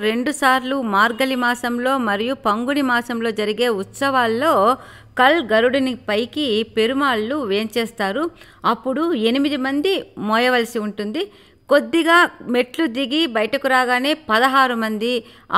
2 సార్లు మార్గలి మాసంలో మరియు పంగుని మాసంలో జరిగే ఉత్సవాల్లో కల్ గరుడిని పైకి పెరుమాళ్ళు వేంచేస్తారు. అప్పుడు 8 మంది మోయవలసి ఉంటుంది. కొద్దిగా మెట్లు దిగి బయటకు రాగానే 16 మంది,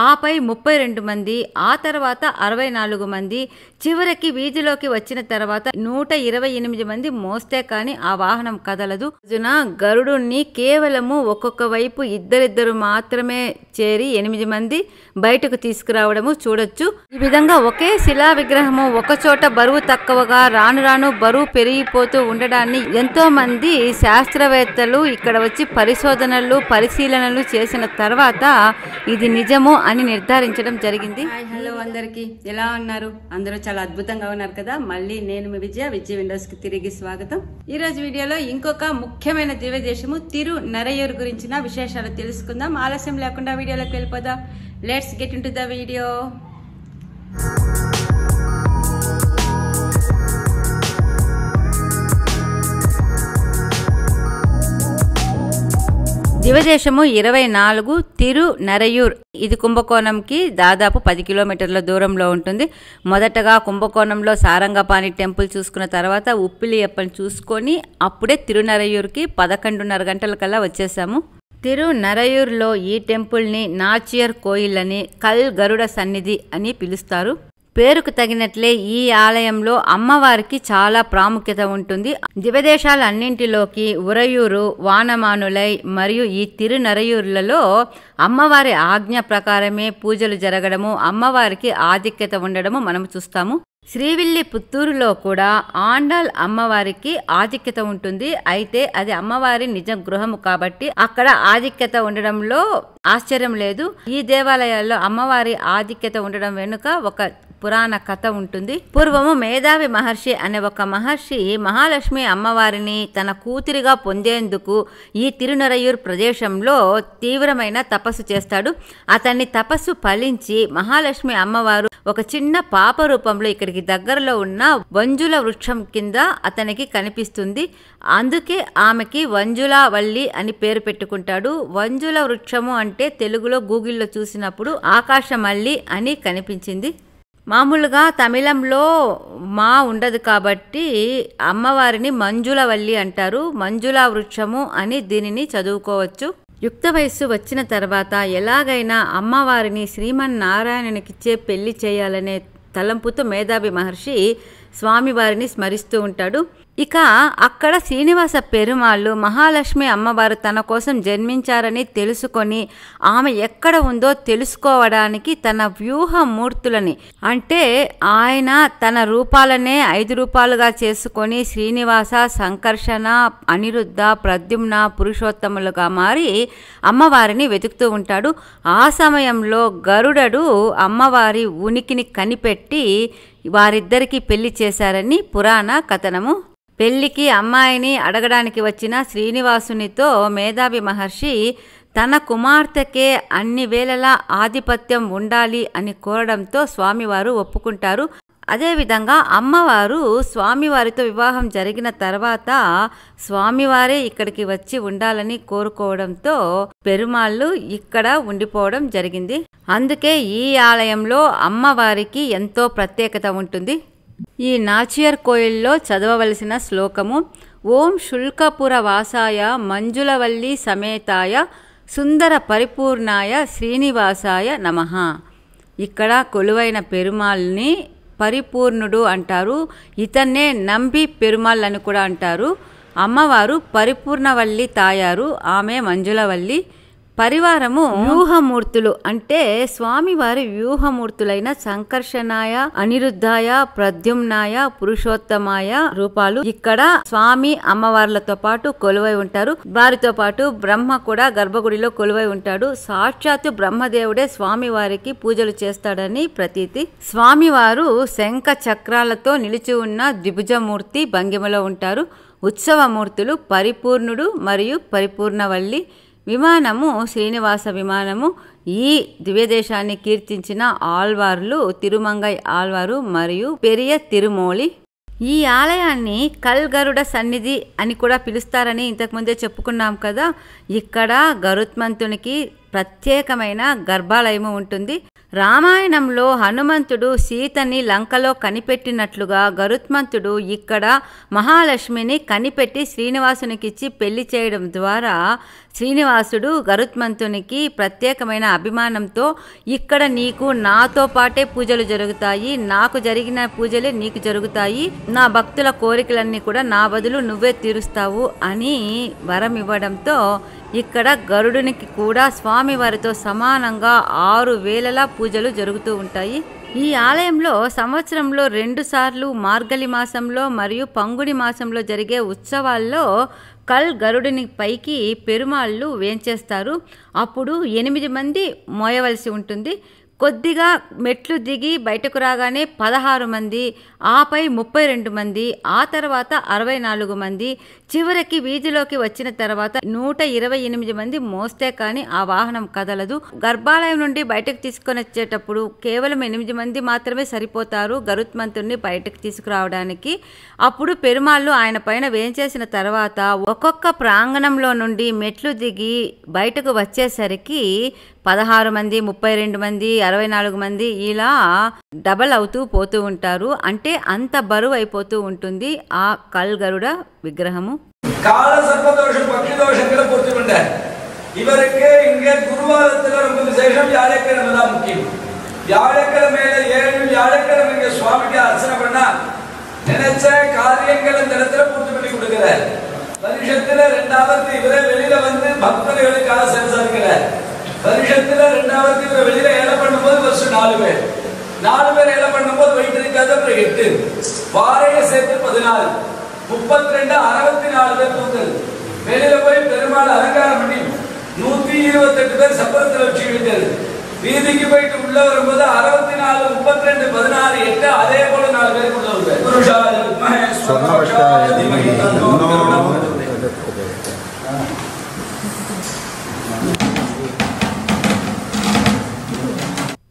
ఆపై 32 మంది, ఆ తర్వాత 64 మంది, చివరికి వీధిలోకి వచ్చిన తర్వాత 128 మంది మోస్తే కానీ ఆ వాహనం కదలదు. రోజున గరుడుని కేవలము ఒక్కొక్క వైపు ఇద్దరిద్దరు మాత్రమే చేరి 8 మంది బయటకు తీసుకురావడము చూడొచ్చు. ఈ విధంగా ఒకే శిలా విగ్రహము ఒక చోట బరువు తక్కువగా రాను రాను బరువు పెరిగిపోతూ ఉండడాన్ని ఎంతో మంది శాస్త్రవేత్తలు ఇక్కడ వచ్చి పరిశోధనలు పరిశీలనలు చేసిన తర్వాత ఇది నిజము అని నిర్ధారించడం జరిగింది. హలో అందరికి, ఎలా ఉన్నారు? అందరూ చాలా అద్భుతంగా ఉన్నారు కదా. మళ్ళీ నేను మీ విజయ విండోస్ కి తిరిగి స్వాగతం. ఈ రోజు వీడియోలో ఇంకొక ముఖ్యమైన దివ్య దేశము తిరునరైయూర్ గురించిన విశేషాలు తెలుసుకుందాం. ఆలస్యం లేకుండా వీడియోలోకి వెళ్ళిపోదాం. Let's get into the video. దివ్యదేశము 24 తిరునరైయూర్. ఇది కుంభకోణంకి దాదాపు 10 కిలోమీటర్ల దూరంలో ఉంటుంది. మొదటగా కుంభకోణంలో సారంగపాణి టెంపుల్ చూసుకున్న తర్వాత ఉప్పిలియప్పని చూసుకొని అప్పుడే తిరునరైయూర్కి 11:30 గంటలకల్లా వచ్చేసాము. తిరునరైయూర్లో ఈ టెంపుల్ని నాచియర్ కోయిల్ అని, కల్ గరుడ సన్నిధి అని పిలుస్తారు. పేరుకు తగినట్లే ఈ ఆలయంలో అమ్మవారికి చాలా ప్రాముఖ్యత ఉంటుంది. దివ్యదేశాలన్నింటిలోకి ఉరయూరు, వానమానులై మరియు ఈ తిరునరైయూర్లలో అమ్మవారి ఆజ్ఞ ప్రకారమే పూజలు జరగడము, అమ్మవారికి ఆధిక్యత ఉండడము మనం చూస్తాము. శ్రీవిల్లి పుత్తూరులో కూడా ఆండాల్ అమ్మవారికి ఆధిక్యత ఉంటుంది. అయితే అది అమ్మవారి నిజ గృహము కాబట్టి అక్కడ ఆధిక్యత ఉండడంలో ఆశ్చర్యం లేదు. ఈ దేవాలయాల్లో అమ్మవారి ఆధిక్యత ఉండడం వెనుక ఒక పురాణ కథ ఉంటుంది. పూర్వము మేధావి మహర్షి అనే ఒక మహర్షి మహాలక్ష్మి అమ్మవారిని తన కూతురిగా పొందేందుకు ఈ తిరునరైయూర్ ప్రదేశంలో తీవ్రమైన తపస్సు చేస్తాడు. అతన్ని తపస్సు ఫలించి మహాలక్ష్మి అమ్మవారు ఒక చిన్న పాప రూపంలో ఇక్కడికి దగ్గరలో ఉన్న వంజుల వృక్షం కింద అతనికి కనిపిస్తుంది. అందుకే ఆమెకి వంజులావల్లి అని పేరు పెట్టుకుంటాడు. వంజుల వృక్షము అంటే తెలుగులో గూగుల్లో చూసినప్పుడు ఆకాశమల్లి అని కనిపించింది. మామూలుగా తమిళంలో మా ఉండదు కాబట్టి అమ్మవారిని మంజులవల్లి అంటారు. మంజులా వృక్షము అని దీనిని చదువుకోవచ్చు. యుక్త వయస్సు వచ్చిన తర్వాత ఎలాగైనా అమ్మవారిని శ్రీమన్నారాయణునికిచ్చే పెళ్లి చేయాలనే తలంపుతో మేధావి మహర్షి స్వామివారిని స్మరిస్తూ ఉంటాడు. ఇక అక్కడ శ్రీనివాస పెరుమాళ్ళు మహాలక్ష్మి అమ్మవారు తన కోసం జన్మించారని తెలుసుకొని ఆమె ఎక్కడ ఉందో తెలుసుకోవడానికి తన వ్యూహమూర్తులని, అంటే ఆయన తన రూపాలనే 5 రూపాలుగా చేసుకొని శ్రీనివాస, సంకర్షణ, అనిరుద్ధ, ప్రద్యుమ్న, పురుషోత్తములుగా మారి అమ్మవారిని వెతుకుతూ ఉంటాడు. ఆ సమయంలో గరుడడు అమ్మవారి ఉనికిని కనిపెట్టి వారిద్దరికీ పెళ్లి చేశారని పురాణ కథనము. పెళ్లికి అమ్మాయిని అడగడానికి వచ్చిన శ్రీనివాసునితో మేధావి మహర్షి తన కుమార్తెకే అన్ని వేళలా ఆధిపత్యం ఉండాలి అని కోరడంతో స్వామివారు ఒప్పుకుంటారు. అదేవిధంగా అమ్మవారు స్వామివారితో వివాహం జరిగిన తర్వాత స్వామివారే ఇక్కడికి వచ్చి ఉండాలని కోరుకోవడంతో పెరుమాళ్ళు ఇక్కడ ఉండిపోవడం జరిగింది. అందుకే ఈ ఆలయంలో అమ్మవారికి ఎంతో ప్రత్యేకత ఉంటుంది. ఈ నాచియర్ కోయిల్లో చదవవలసిన శ్లోకము: ఓం శుల్కపుర వాసాయ మంజులవల్లి సమేతాయ సుందర పరిపూర్ణాయ శ్రీనివాసాయ నమః. ఇక్కడ కొలువైన పెరుమాల్ని పరిపూర్ణుడు అంటారు. ఇతన్నే నంబి పెరుమాళ్ అని కూడా అంటారు. అమ్మవారు పరిపూర్ణవల్లి తాయారు, ఆమె మంజులవల్లి. పరివారము వ్యూహమూర్తులు, అంటే స్వామివారి వ్యూహమూర్తులైన సంకర్షణాయ, అనిరుద్ధాయ, ప్రద్యుమ్నాయ, పురుషోత్తమాయ రూపాలు ఇక్కడ స్వామి అమ్మవార్లతో పాటు కొలువై ఉంటారు. వారితో పాటు బ్రహ్మ కూడా గర్భగుడిలో కొలువై ఉంటాడు. సాక్షాత్తు బ్రహ్మదేవుడే స్వామివారికి పూజలు చేస్తాడని ప్రతీతి. స్వామివారు శంఖ చక్రాలతో నిలిచి ఉన్న ద్విభుజమూర్తి భంగిమలో ఉంటారు. ఉత్సవమూర్తులు పరిపూర్ణుడు మరియు పరిపూర్ణవల్లి. విమానము శ్రీనివాస విమానము. ఈ దివ్యదేశాన్ని కీర్తించిన ఆళ్వార్లు తిరుమంగై ఆళ్వారు మరియు పెరియ తిరుమూలి. ఈ ఆలయాన్ని కల్ గరుడ సన్నిధి అని కూడా పిలుస్తారని ఇంతకుముందే చెప్పుకున్నాం కదా. ఇక్కడ గరుత్మంతునికి ప్రత్యేకమైన గర్భాలయము ఉంటుంది. రామాయణంలో హనుమంతుడు సీతని లంకలో కనిపెట్టినట్లుగా గరుత్మంతుడు ఇక్కడ మహాలక్ష్మిని కనిపెట్టి శ్రీనివాసునికిచ్చి పెళ్లి చేయడం ద్వారా శ్రీనివాసుడు గరుత్మంతునికి ప్రత్యేకమైన అభిమానంతో ఇక్కడ నీకు నాతో పాటే పూజలు జరుగుతాయి, నాకు జరిగిన పూజలే నీకు జరుగుతాయి, నా భక్తుల కోరికలన్నీ కూడా నా బదులు నువ్వే తీరుస్తావు అని వరం ఇవ్వడంతో ఇక్కడ గరుడునికి కూడా స్వామివారితో సమానంగా 6 వేలలా పూజలు జరుగుతూ ఉంటాయి. ఈ ఆలయంలో సంవత్సరంలో 2 సార్లు మార్గలి మాసంలో మరియు పంగుని మాసంలో జరిగే ఉత్సవాల్లో కల్ గరుడిని పైకి పెరుమాళ్ళు వేంచేస్తారు. అప్పుడు 8 మంది మోయవలసి ఉంటుంది. కొద్దిగా మెట్లు దిగి బయటకు రాగానే 16 మంది, ఆపై 32 మంది, ఆ తర్వాత 64 మంది, చివరికి వీధిలోకి వచ్చిన తర్వాత 128 మంది మోస్తే కానీ ఆ వాహనం కదలదు. గర్భాలయం నుండి బయటకు తీసుకొని వచ్చేటప్పుడు కేవలం 8 మంది మాత్రమే సరిపోతారు గరుత్మంతుడిని బయటకు తీసుకురావడానికి. అప్పుడు పెరుమాళ్ళు ఆయన పైన వేంచేసిన తర్వాత ఒక్కొక్క ప్రాంగణంలో నుండి మెట్లు దిగి బయటకు వచ్చేసరికి 16 మంది, 32 మంది, 64 మంది ఇలా డబల్ అవుతూ పోతూ ఉంటారు. అంటే అంత బరువు అయిపోతూ ఉంటుంది ఆ కల్ గరుడ విగ్రహము. கால சர்ப்பதோஷம் பக்தி தோஷங்களை பொறுத்துக்கொண்ட இவருக்கு இங்கே குருவாரத்தில் ரொம்ப விசேஷம். வியாழக்கிழமை தான் முக்கியம். வியாழக்கிழமையில 7 வியாழக்கிழமை இங்க சுவாமிக்கு அர்ச்சனை பண்ணா நினைச்ச காரியங்கள் இந்த இடத்துல பூர்த்தி பண்ணி கொடுக்கிறார். வருஷத்துல 2வது இவரே வெளியில வந்து பக்தர்களுக்காக சேவிக்கிறார். வருஷத்துல 2வது இவரை வெளியில ஏழை பண்ணும்போது வருஷம் 4 பேர் 4 பேர் ஏழை பண்ணும்போது வயிற்று இருக்காது. அப்புறம் 8 வாரைய சேர்த்து 14 32 64 பேர் தூங்குறது. வெளியில போய் பெருமாள் அலங்காரம் பண்ணி 128 பேர் சப்பரத்தில் வச்சு இழுக்கிறது. வீதிக்கு போயிட்டு உள்ள வரும்போது 64 32 16 8 அதே போல 4 பேருக்கு உள்ள வருவார். புருஷாய மகேஸ்வராய தீமஹி தன்னோ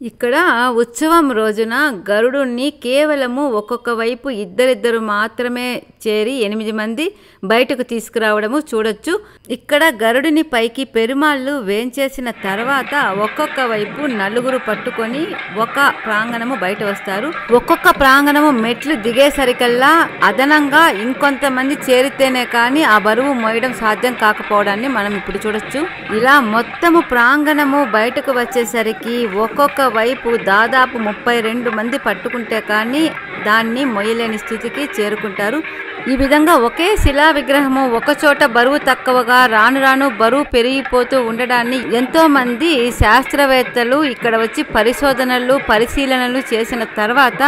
ఇక్కడ ఉత్సవం రోజున గరుడుని కేవలము ఒక్కొక్క వైపు ఇద్దరిద్దరు మాత్రమే చేరి 8 మంది బయటకు తీసుకురావడము చూడొచ్చు. ఇక్కడ గరుడిని పైకి పెరుమాళ్ళు వేంచేసిన తర్వాత ఒక్కొక్క వైపు 4 పట్టుకొని ఒక ప్రాంగణము బయట వస్తారు. ఒక్కొక్క ప్రాంగణము మెట్లు దిగేసరికల్లా అదనంగా ఇంకొంతమంది చేరితేనే కానీ ఆ బరువు మోయడం సాధ్యం కాకపోవడాన్ని మనం ఇప్పుడు చూడొచ్చు. ఇలా మొత్తము ప్రాంగణము బయటకు వచ్చేసరికి ఒక్కొక్క వైపు దాదాపు 32 మంది పట్టుకుంటే కానీ దాన్ని మొయ్యలేని స్థితికి చేరుకుంటారు. ఈ విధంగా ఒకే శిలా విగ్రహము ఒక చోట బరువు తక్కువగా రాను రాను బరువు పెరిగిపోతూ ఉండడాన్ని ఎంతో మంది శాస్త్రవేత్తలు ఇక్కడ వచ్చి పరిశోధనలు పరిశీలనలు చేసిన తర్వాత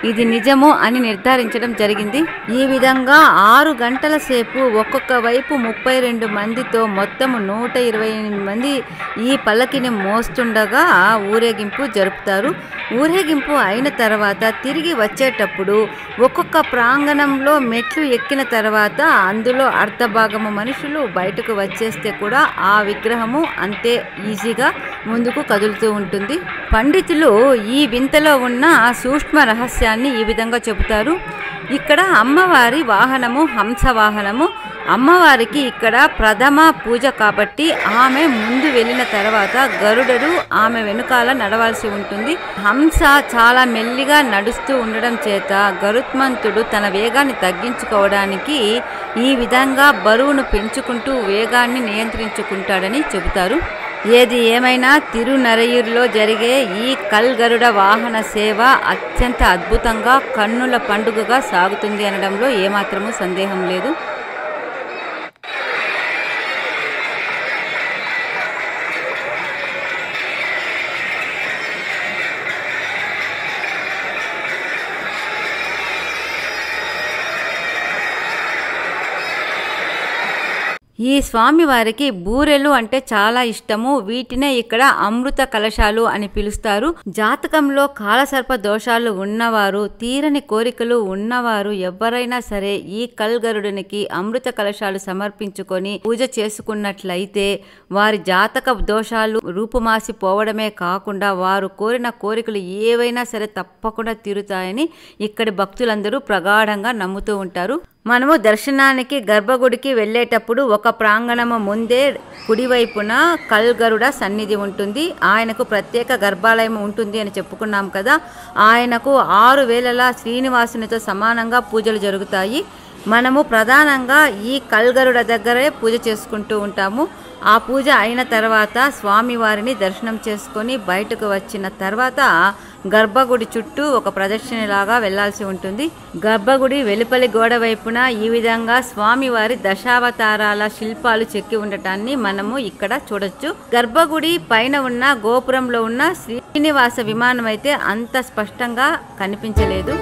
ఇది నిజము అని నిర్ధారించడం జరిగింది. ఈ విధంగా 6 గంటల సేపు ఒక్కొక్క వైపు 32 మందితో మొత్తము 128 మంది ఈ పల్లకిని మోస్తుండగా ఊరేగింపు జరుపుతారు. ఊరేగింపు అయిన తర్వాత తిరిగి వచ్చేటప్పుడు ఒక్కొక్క ప్రాంగణంలో మెట్లు ఎక్కిన తర్వాత అందులో అర్ధభాగము మనుషులు బయటకు వచ్చేస్తే కూడా ఆ విగ్రహము అంతే ఈజీగా ముందుకు కదులుతూ ఉంటుంది. పండితులు ఈ వింతలో ఉన్న సూక్ష్మ రహస్యాన్ని ఈ విధంగా చెబుతారు. ఇక్కడ అమ్మవారి వాహనము హంస వాహనము. అమ్మవారికి ఇక్కడ ప్రథమ పూజ కాబట్టి ఆమె ముందు వెళ్ళిన తర్వాత గరుడడు ఆమె వెనుకాల నడవాల్సి ఉంటుంది. హంస చాలా మెల్లిగా నడుస్తూ ఉండడం చేత గరుత్మంతుడు తన వేగాన్ని తగ్గించుకోవడానికి ఈ విధంగా బరువును పెంచుకుంటూ వేగాన్ని నియంత్రించుకుంటాడని చెబుతారు. ఏది ఏమైనా తిరునరయూరులో జరిగే ఈ కల్ గరుడ వాహన సేవ అత్యంత అద్భుతంగా కన్నుల పండుగగా సాగుతుంది అనడంలో ఏమాత్రమూ సందేహం లేదు. ఈ స్వామివారికి బూరెలు అంటే చాలా ఇష్టము. వీటినే ఇక్కడ అమృత కలశాలు అని పిలుస్తారు. జాతకంలో కాలసర్ప దోషాలు ఉన్నవారు, తీరని కోరికలు ఉన్నవారు ఎవరైనా సరే ఈ కల్ గరుడునికి అమృత కలశాలు సమర్పించుకొని పూజ చేసుకున్నట్లయితే వారి జాతక దోషాలు రూపుమాసిపోవడమే కాకుండా వారు కోరిన కోరికలు ఏవైనా సరే తప్పకుండా తీరుతాయని ఇక్కడి భక్తులందరూ ప్రగాఢంగా నమ్ముతూ ఉంటారు. మనము దర్శనానికి గర్భగుడికి వెళ్ళేటప్పుడు ఒక ప్రాంగణము ముందే కుడివైపున కల్గరుడ సన్నిధి ఉంటుంది. ఆయనకు ప్రత్యేక గర్భాలయం ఉంటుంది అని చెప్పుకున్నాం కదా. ఆయనకు 6 వేళలా శ్రీనివాసునితో సమానంగా పూజలు జరుగుతాయి. మనము ప్రధానంగా ఈ కల్గరుడ దగ్గరే పూజ చేసుకుంటూ ఉంటాము. ఆ పూజ అయిన తర్వాత స్వామివారిని దర్శనం చేసుకొని బయటకు వచ్చిన తర్వాత గర్భగుడి చుట్టూ ఒక ప్రదక్షిణలాగా వెళ్లాల్సి ఉంటుంది. గర్భగుడి వెలుపలి గోడ వైపున ఈ విధంగా స్వామివారి దశావతారాల శిల్పాలు చెక్కి ఉండటాన్ని మనము ఇక్కడ చూడొచ్చు. గర్భగుడి పైన ఉన్న గోపురంలో ఉన్న శ్రీనివాస విమానం అయితే అంత స్పష్టంగా కనిపించలేదు.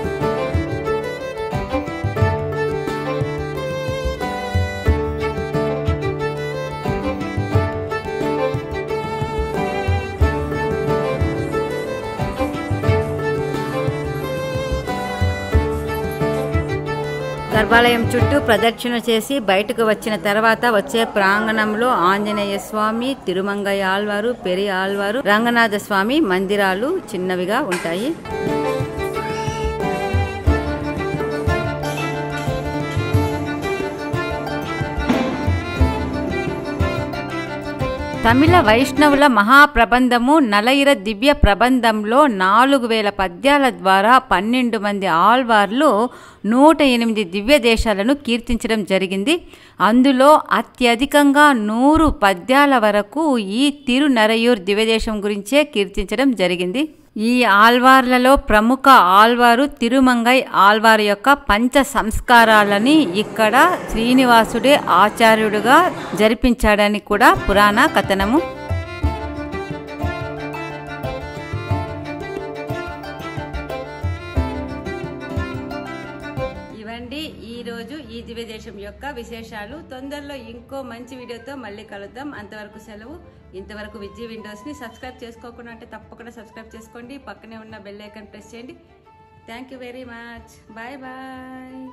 గర్భాలయం చుట్టూ ప్రదక్షిణ చేసి బయటకు వచ్చిన తర్వాత వచ్చే ప్రాంగణంలో ఆంజనేయ స్వామి, తిరుమంగయ్య ఆళ్వారు, పెరి ఆళ్వారు, రంగనాథ స్వామి మందిరాలు చిన్నవిగా ఉంటాయి. తమిళ వైష్ణవుల మహాప్రబంధము నలయిర దివ్య ప్రబంధంలో 4000 పద్యాల ద్వారా 12 మంది ఆళ్వార్లు 108 దివ్య దేశాలను కీర్తించడం జరిగింది. అందులో అత్యధికంగా 100 పద్యాల వరకు ఈ తిరునరయూర్ దివ్యదేశం గురించే కీర్తించడం జరిగింది. ఈ ఆళ్వార్లలో ప్రముఖ ఆళ్వారు తిరుమంగై ఆళ్వారు యొక్క పంచ సంస్కారాలని ఇక్కడ శ్రీనివాసుడే ఆచార్యుడుగా జరిపించాడని కూడా పురాణ కథనము. ఇవండి ఈరోజు ఈ దివ్యదేశం యొక్క విశేషాలు. తొందరలో ఇంకో మంచి వీడియోతో మళ్ళీ కలుద్దాం. అంతవరకు సెలవు. ఇంతవరకు విజయ్ విండోస్ని సబ్స్క్రైబ్ చేసుకోకుండా అంటే తప్పకుండా సబ్స్క్రైబ్ చేసుకోండి. పక్కనే ఉన్న బెల్ ఐకాన్ ప్రెస్ చేయండి. Thank you very much. Bye bye.